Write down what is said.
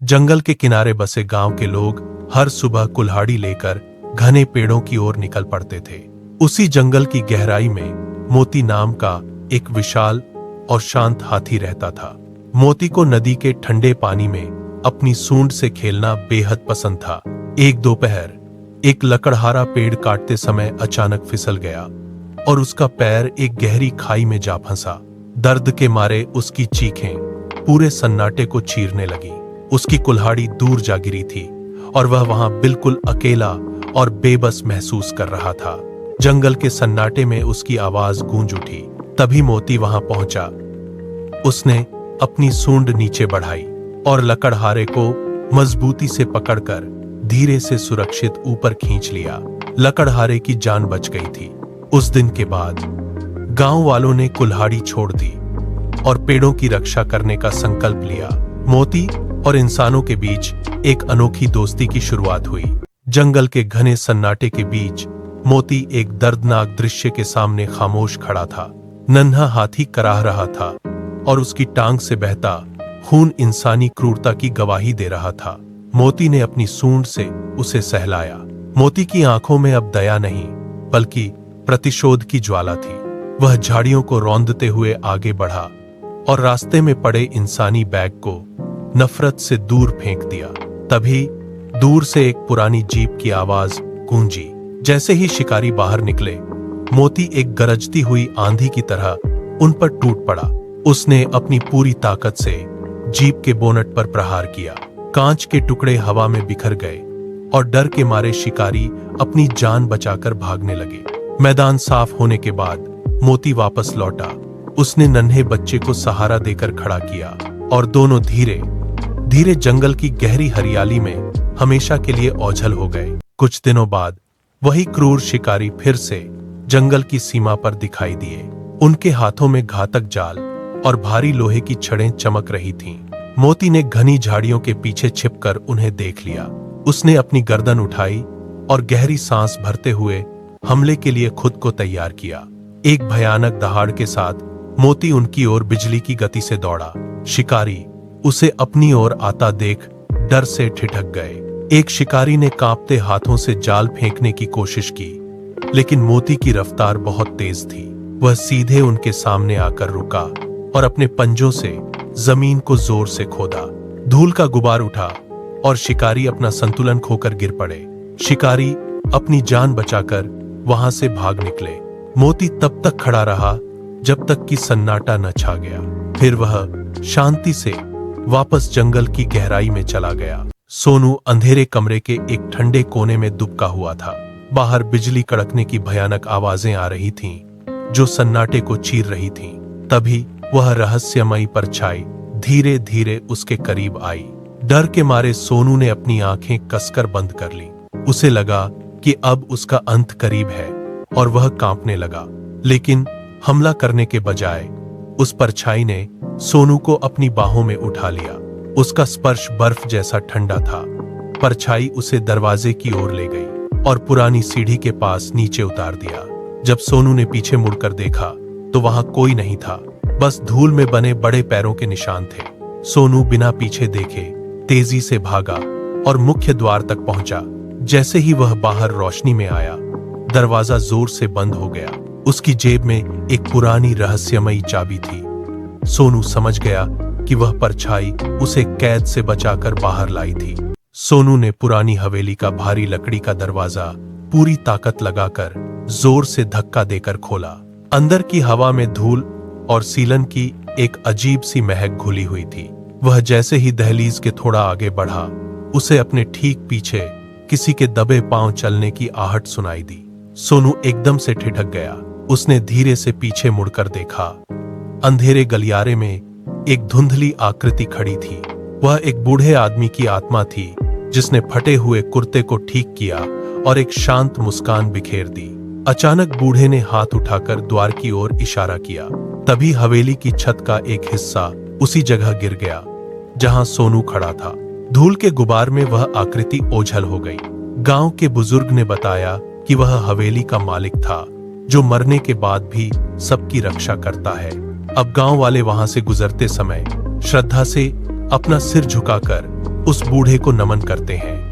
जंगल के किनारे बसे गांव के लोग हर सुबह कुल्हाड़ी लेकर घने पेड़ों की ओर निकल पड़ते थे। उसी जंगल की गहराई में मोती नाम का एक विशाल और शांत हाथी रहता था। मोती को नदी के ठंडे पानी में अपनी सूंड से खेलना बेहद पसंद था। एक दोपहर एक लकड़हारा पेड़ काटते समय अचानक फिसल गया और उसका पैर एक गहरी खाई में जा फंसा। दर्द के मारे उसकी चीखें पूरे सन्नाटे को चीरने लगी। उसकी कुल्हाड़ी दूर जा गिरी थी और वह वहां बिल्कुल अकेला और बेबस महसूस कर रहा था। जंगल के सन्नाटे में उसकी आवाज गूंज उठी। तभी मोती वहां पहुंचा। उसने अपनी सूंड नीचे बढ़ाई और लकड़हारे को मजबूती से पकड़कर धीरे से सुरक्षित ऊपर खींच लिया। लकड़हारे की जान बच गई थी। उस दिन के बाद गांव वालों ने कुल्हाड़ी छोड़ दी और पेड़ों की रक्षा करने का संकल्प लिया। मोती और इंसानों के बीच एक अनोखी दोस्ती की शुरुआत हुई। जंगल के घने सन्नाटे के बीच मोती एक दर्दनाक दृश्य के सामने खामोश खड़ा था। नन्हा हाथी कराह रहा था और उसकी टांग से बहता खून इंसानी क्रूरता की गवाही दे रहा था। मोती ने अपनी सूंड से उसे सहलाया। मोती की आंखों में अब दया नहीं बल्कि प्रतिशोध की ज्वाला थी। वह झाड़ियों को रौंदते हुए आगे बढ़ा और रास्ते में पड़े इंसानी बैग को नफरत से दूर फेंक दिया। तभी दूर से एक पुरानी जीप की आवाज गूंजी। जैसे ही शिकारी बाहर निकले, मोती एक गरजती हुई आंधी की तरह उन पर टूट पड़ा। उसने अपनी पूरी ताकत से जीप के बोनट पर प्रहार किया। कांच के टुकड़े हवा में बिखर गए और डर के मारे शिकारी अपनी जान बचाकर भागने लगे। मैदान साफ होने के बाद मोती वापस लौटा। उसने नन्हे बच्चे को सहारा देकर खड़ा किया और दोनों धीरे धीरे जंगल की गहरी हरियाली में हमेशा के लिए ओझल हो गए। कुछ दिनों बाद वही क्रूर शिकारी फिर से जंगल की सीमा पर दिखाई दिए। उनके हाथों में घातक जाल और भारी लोहे की छड़ें चमक रही थीं। मोती ने घनी झाड़ियों के पीछे छिपकर उन्हें देख लिया। उसने अपनी गर्दन उठाई और गहरी सांस भरते हुए हमले के लिए खुद को तैयार किया। एक भयानक दहाड़ के साथ मोती उनकी ओर बिजली की गति से दौड़ा। शिकारी उसे अपनी ओर आता देख डर से ठिठक गए। एक शिकारी ने कांपते हाथों से जाल फेंकने की कोशिश की, लेकिन मोती की रफ्तार बहुत तेज थी। वह सीधे उनके सामने आकर रुका और अपने पंजों से जमीन को जोर से खोदा। धूल का गुबार उठा और शिकारी अपना संतुलन खोकर गिर पड़े। शिकारी अपनी जान बचाकर वहां से भाग निकले। मोती तब तक खड़ा रहा जब तक कि सन्नाटा न छा गया। फिर वह शांति से वापस जंगल की गहराई में चला गया। सोनू अंधेरे कमरे के एक ठंडे कोने में दुबका हुआ था। बाहर बिजली कड़कने की भयानक आवाजें आ रही थीं, जो सन्नाटे को चीर रही थीं। तभी वह रहस्यमयी परछाई धीरे धीरे उसके करीब आई। डर के मारे सोनू ने अपनी आंखें कसकर बंद कर ली। उसे लगा कि अब उसका अंत करीब है और वह कांपने लगा। लेकिन हमला करने के बजाय उस परछाई ने सोनू को अपनी बाहों में उठा लिया। उसका स्पर्श बर्फ जैसा ठंडा था। परछाई उसे दरवाजे की ओर ले गई और पुरानी सीढ़ी के पास नीचे उतार दिया। जब सोनू ने पीछे मुड़कर देखा तो वहां कोई नहीं था, बस धूल में बने बड़े पैरों के निशान थे। सोनू बिना पीछे देखे तेजी से भागा और मुख्य द्वार तक पहुंचा। जैसे ही वह बाहर रोशनी में आया, दरवाजा जोर से बंद हो गया। उसकी जेब में एक पुरानी रहस्यमयी चाबी थी। सोनू समझ गया कि वह परछाई उसे कैद से बचाकर बाहर लाई थी। सोनू ने पुरानी हवेली का भारी लकड़ी का दरवाजा पूरी ताकत लगाकर जोर से धक्का देकर खोला। अंदर की हवा में धूल और सीलन की एक अजीब सी महक घुली हुई थी। वह जैसे ही दहलीज के थोड़ा आगे बढ़ा, उसे अपने ठीक पीछे किसी के दबे पांव चलने की आहट सुनाई दी। सोनू एकदम से ठिठक गया। उसने धीरे से पीछे मुड़कर देखा। अंधेरे गलियारे में एक धुंधली आकृति खड़ी थी। वह एक बूढ़े आदमी की आत्मा थी, जिसने फटे हुए कुर्ते को ठीक किया और एक शांत मुस्कान बिखेर दी। अचानक बूढ़े ने हाथ उठाकर द्वार की ओर इशारा किया। तभी हवेली की छत का एक हिस्सा उसी जगह गिर गया जहां सोनू खड़ा था। धूल के गुबार में वह आकृति ओझल हो गई। गांव के बुजुर्ग ने बताया कि वह हवेली का मालिक था, जो मरने के बाद भी सबकी रक्षा करता है। अब गांव वाले वहां से गुजरते समय श्रद्धा से अपना सिर झुकाकर उस बूढ़े को नमन करते हैं।